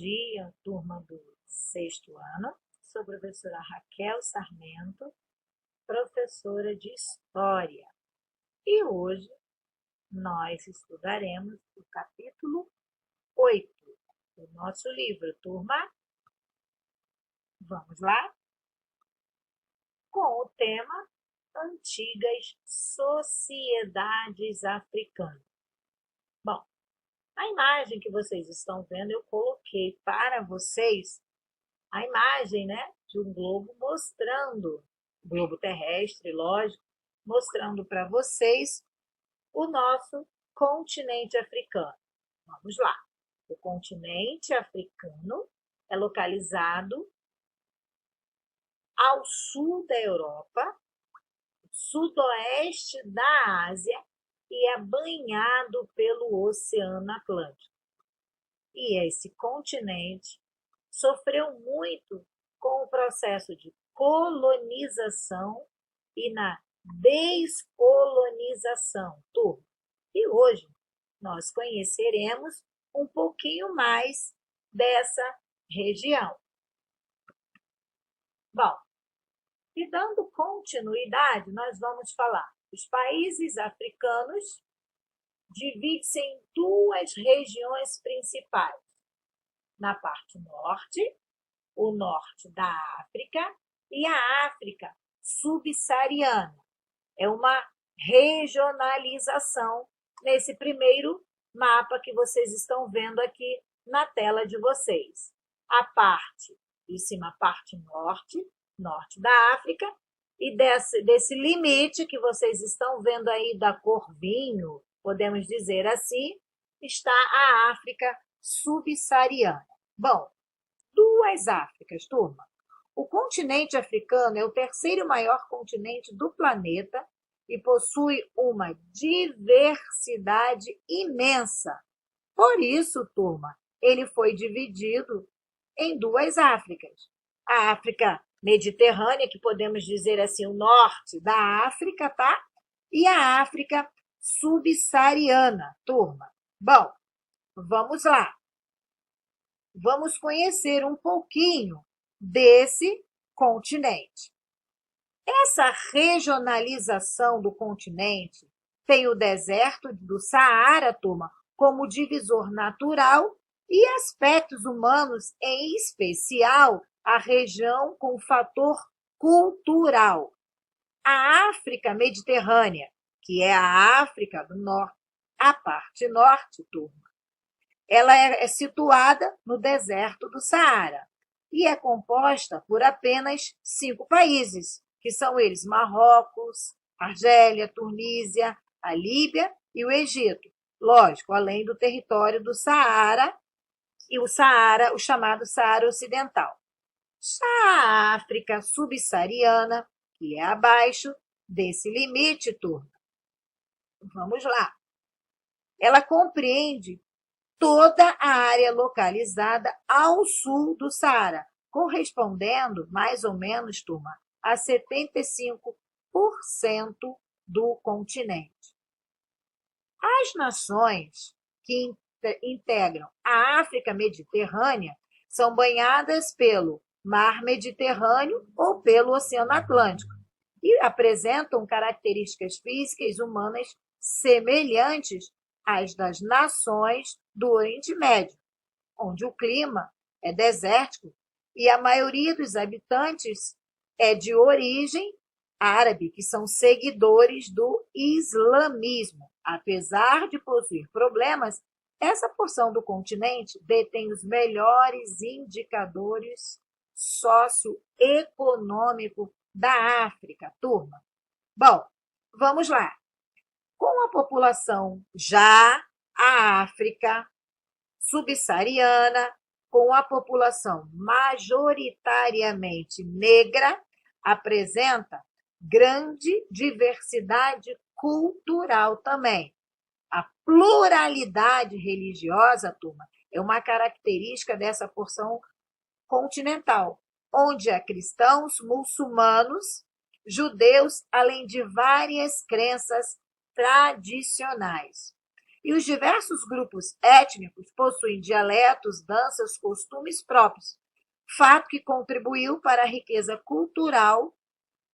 dia, turma do sexto ano. Sou a professora Raquel Sarmento, professora de História. E hoje nós estudaremos o capítulo 8 do nosso livro, turma. Vamos lá? Com o tema Antigas Sociedades Africanas. Bom, a imagem que vocês estão vendo, eu coloquei para vocês a imagem, de um globo mostrando, globo terrestre, lógico, mostrando para vocês o nosso continente africano. Vamos lá. O continente africano é localizado ao sul da Europa, sudoeste da Ásia e é banhado pelo Oceano Atlântico. E esse continente sofreu muito com o processo de colonização e na descolonização, turma. E hoje nós conheceremos um pouquinho mais dessa região. Bom, e dando continuidade, nós vamos falar. Os países africanos dividem-se em duas regiões principais. Na parte norte, o norte da África e a África subsaariana. É uma regionalização nesse primeiro mapa que vocês estão vendo aqui na tela de vocês. A parte de cima, a parte norte da África, e desse limite que vocês estão vendo aí da cor vinho, podemos dizer assim, está a África subsaariana. Bom, duas Áfricas, turma. O continente africano é o terceiro maior continente do planeta e possui uma diversidade imensa. Por isso, turma, ele foi dividido em duas Áfricas. A África mediterrânea, que podemos dizer assim, o norte da África, tá? E a África subsaariana, turma. Bom, vamos lá. Vamos conhecer um pouquinho desse continente. Essa regionalização do continente tem o deserto do Saara, turma, como divisor natural e aspectos humanos, em especial a região com o fator cultural. A África mediterrânea, que é a África do Norte, a parte norte, turma, ela é situada no deserto do Saara e é composta por apenas 5 países, que são eles Marrocos, Argélia, Tunísia, a Líbia e o Egito. Lógico, além do território do Saara e o chamado Saara Ocidental. Já a África subsaariana, que é abaixo desse limite, turma. Vamos lá. Ela compreende toda a área localizada ao sul do Saara, correspondendo, mais ou menos, turma, a 75% do continente. As nações que integram a África mediterrânea são banhadas pelo Mar Mediterrâneo ou pelo Oceano Atlântico e apresentam características físicas humanas semelhantes às das nações do Oriente Médio, onde o clima é desértico e a maioria dos habitantes é de origem árabe, que são seguidores do islamismo. Apesar de possuir problemas, essa porção do continente detém os melhores indicadores socioeconômicos da África, turma. Bom, vamos lá. Com a população já a África subsaariana, com a população majoritariamente negra, apresenta grande diversidade cultural também. A pluralidade religiosa, turma, é uma característica dessa porção continental, onde há cristãos, muçulmanos, judeus, além de várias crenças tradicionais. E os diversos grupos étnicos possuem dialetos, danças, costumes próprios, fato que contribuiu para a riqueza cultural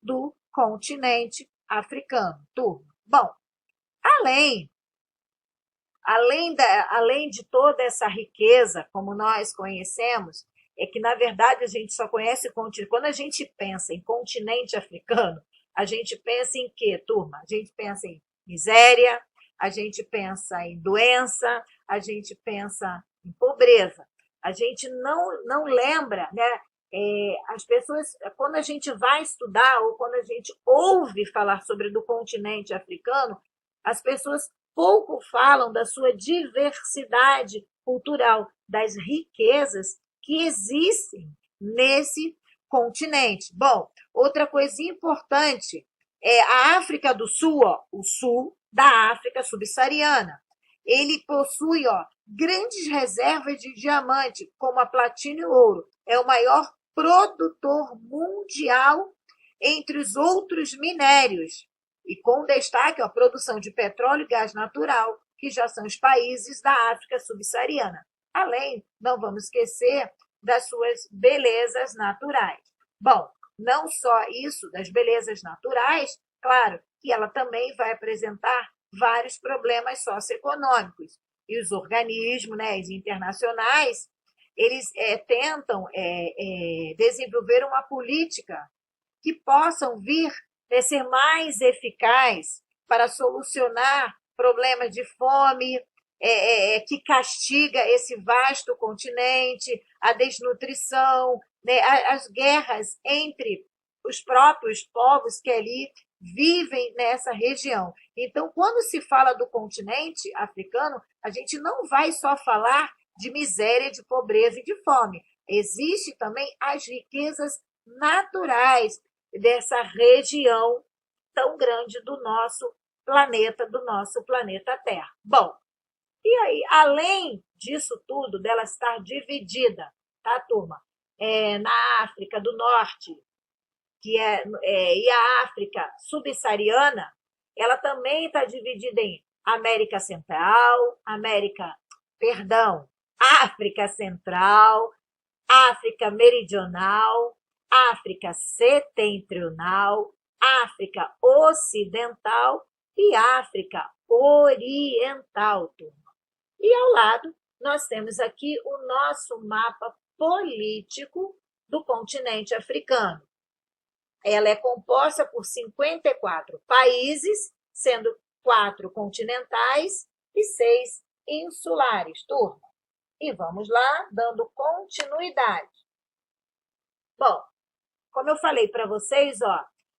do continente africano. Turma. Bom, além além de toda essa riqueza, como nós conhecemos, é que, na verdade, a gente só conhece continente. Quando a gente pensa em continente africano, a gente pensa em quê, turma? A gente pensa em miséria, a gente pensa em doença, a gente pensa em pobreza. A gente não lembra, né? As pessoas, quando a gente vai estudar ou quando a gente ouve falar sobre do continente africano, as pessoas pouco falam da sua diversidade cultural, das riquezas que existem nesse continente. Bom, outra coisa importante é a África do Sul, ó, o sul da África subsaariana. Ele possui grandes reservas de diamante, como a platina e o ouro. É o maior produtor mundial entre os outros minérios. E com destaque a produção de petróleo e gás natural, que já são os países da África subsaariana. Além, não vamos esquecer das suas belezas naturais. Bom, não só isso das belezas naturais, claro que ela também vai apresentar vários problemas socioeconômicos. E os organismos, né, os internacionais, eles tentam desenvolver uma política que possam vir a ser mais eficaz para solucionar problemas de fome, que castiga esse vasto continente, a desnutrição, né, as guerras entre os próprios povos que ali vivem nessa região. Então, quando se fala do continente africano, a gente não vai só falar de miséria, de pobreza e de fome. Existem também as riquezas naturais dessa região tão grande do nosso planeta Terra. Bom, e aí, além disso tudo, dela estar dividida, tá, turma? Na África do Norte, e a África subsaariana, ela também está dividida em América Central, África Central, África Meridional, África Setentrional, África Ocidental e África Oriental, turma. E ao lado, nós temos aqui o nosso mapa político do continente africano. Ela é composta por 54 países, sendo 4 continentais e 6 insulares, turma. E vamos lá, dando continuidade. Bom, como eu falei para vocês,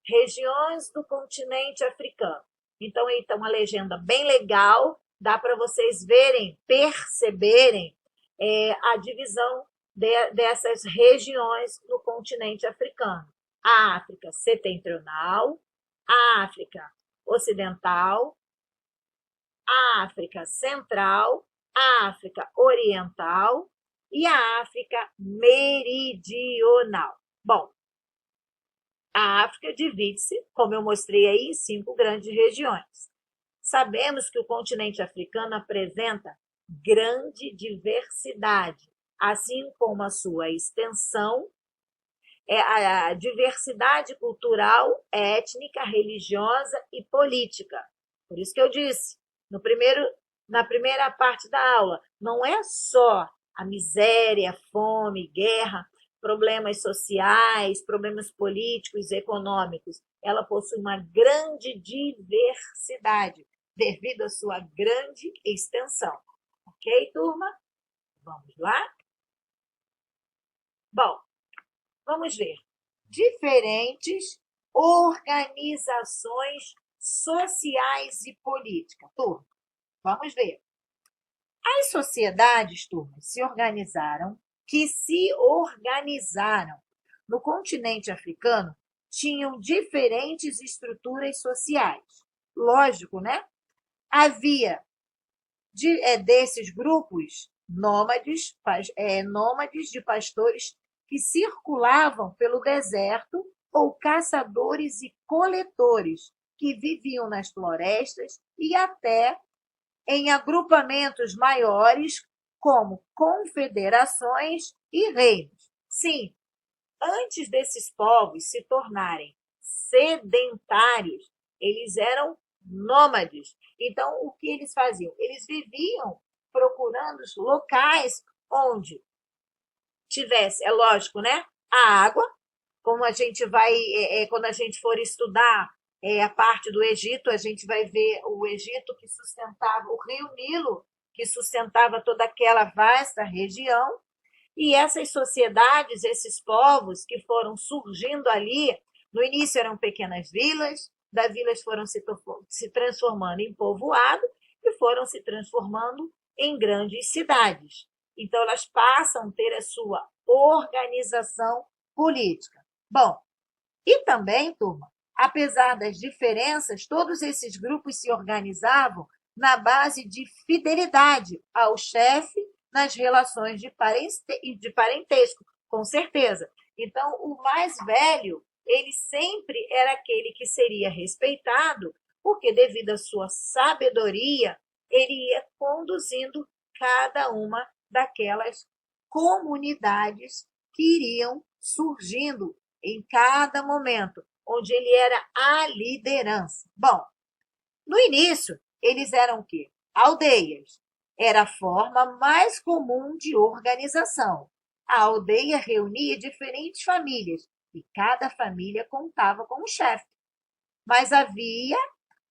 regiões do continente africano. Então, uma legenda bem legal, dá para vocês verem, perceberem a divisão dessas regiões no continente africano. A África Setentrional, a África Ocidental, a África Central, a África Oriental e a África Meridional. Bom, a África divide-se, como eu mostrei aí, em 5 grandes regiões. Sabemos que o continente africano apresenta grande diversidade, assim como a sua extensão, a diversidade cultural, étnica, religiosa e política. Por isso que eu disse, na primeira parte da aula, não é só a miséria, fome, guerra, problemas sociais, problemas políticos, econômicos. Ela possui uma grande diversidade devido à sua grande extensão. Ok, turma? Vamos lá? Bom, vamos ver. Diferentes organizações sociais e políticas. Turma, vamos ver. As sociedades, turma, que se organizaram no continente africano tinham diferentes estruturas sociais. Lógico, né? Havia desses grupos nômades de pastores que circulavam pelo deserto ou caçadores e coletores que viviam nas florestas e até em agrupamentos maiores, como confederações e reinos. Sim, antes desses povos se tornarem sedentários, eles eram nômades. Então, o que eles faziam? Eles viviam procurando os locais onde tivesse, é lógico, né? A água, como a gente vai, quando a gente for estudar a parte do Egito, a gente vai ver o Egito que sustentava o rio Nilo, que sustentava toda aquela vasta região, e essas sociedades, esses povos que foram surgindo ali, no início eram pequenas vilas, das vilas foram se transformando em povoado e foram se transformando em grandes cidades. Então, elas passam a ter a sua organização política. Bom, e também, turma, apesar das diferenças, todos esses grupos se organizavam na base de fidelidade ao chefe nas relações de parentesco, com certeza. Então, o mais velho, ele sempre era aquele que seria respeitado, porque devido à sua sabedoria, ele ia conduzindo cada uma daquelas comunidades que iriam surgindo em cada momento, onde ele era a liderança. Bom, no início, eles eram o quê? Aldeias. Era a forma mais comum de organização. A aldeia reunia diferentes famílias e cada família contava com um chefe. Mas havia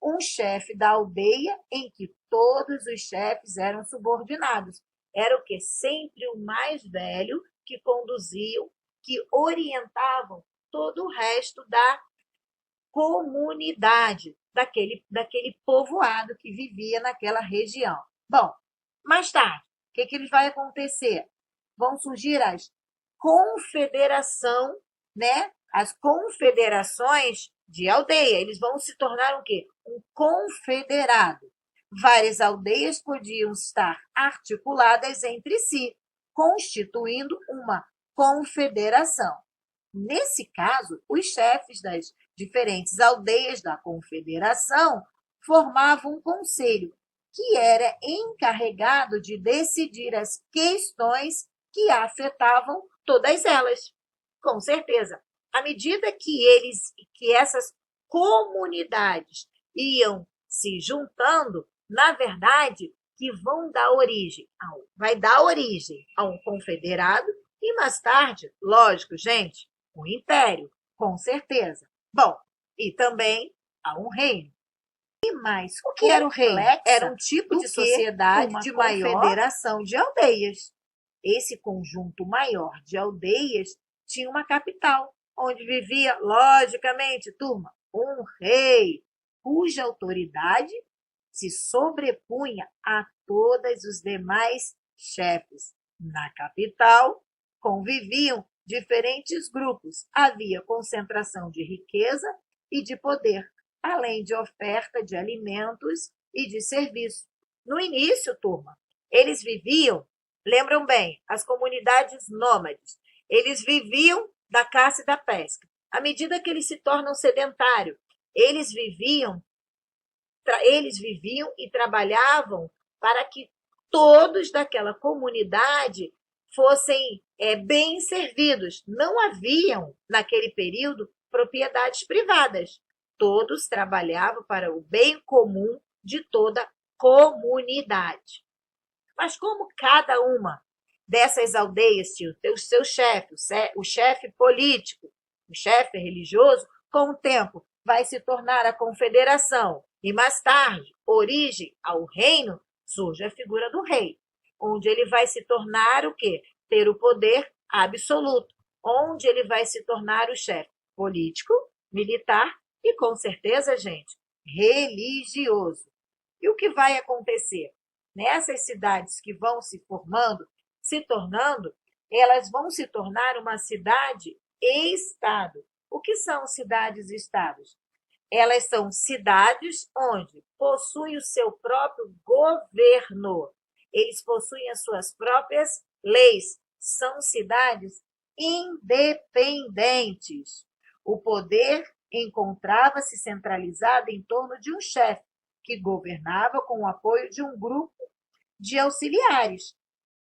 um chefe da aldeia em que todos os chefes eram subordinados. Era o que? Sempre o mais velho que conduziam, que orientavam todo o resto da comunidade, daquele povoado que vivia naquela região. Bom, mais tarde, o que ele vai acontecer? Vão surgir as confederação, né? As confederações de aldeia. Eles vão se tornar o quê? Um confederado. Várias aldeias podiam estar articuladas entre si, constituindo uma confederação. Nesse caso, os chefes das diferentes aldeias da confederação formavam um conselho que era encarregado de decidir as questões que afetavam todas elas. Com certeza, à medida que essas comunidades iam se juntando, na verdade, que vai dar origem a um confederado e mais tarde, lógico, gente, um império, com certeza. Bom, e também a um reino. E mais, o que era o reino? Era um tipo de sociedade de maior confederação de aldeias. Esse conjunto maior de aldeias tinha uma capital, onde vivia, logicamente, turma, um rei, cuja autoridade se sobrepunha a todos os demais chefes. Na capital, conviviam diferentes grupos. Havia concentração de riqueza e de poder, além de oferta de alimentos e de serviço. No início, turma, eles viviam, lembram bem, as comunidades nômades, eles viviam da caça e da pesca. À medida que eles se tornam sedentários, eles viviam e trabalhavam para que todos daquela comunidade fossem bem servidos. Não haviam, naquele período, propriedades privadas. Todos trabalhavam para o bem comum de toda a comunidade. Mas como cada uma dessas aldeias tinha o seu chefe, o chefe político, o chefe religioso, com o tempo vai se tornar a confederação. E mais tarde, origem ao reino, surge a figura do rei, onde ele vai se tornar o quê? Ter o poder absoluto, onde ele vai se tornar o chefe político, militar e, com certeza, gente, religioso. E o que vai acontecer? Nessas cidades que vão se formando, se tornando, elas vão se tornar uma cidade-estado. O que são cidades-estados? Elas são cidades onde possuem o seu próprio governo. Eles possuem as suas próprias leis. São cidades independentes. O poder encontrava-se centralizado em torno de um chefe, que governava com o apoio de um grupo de auxiliares,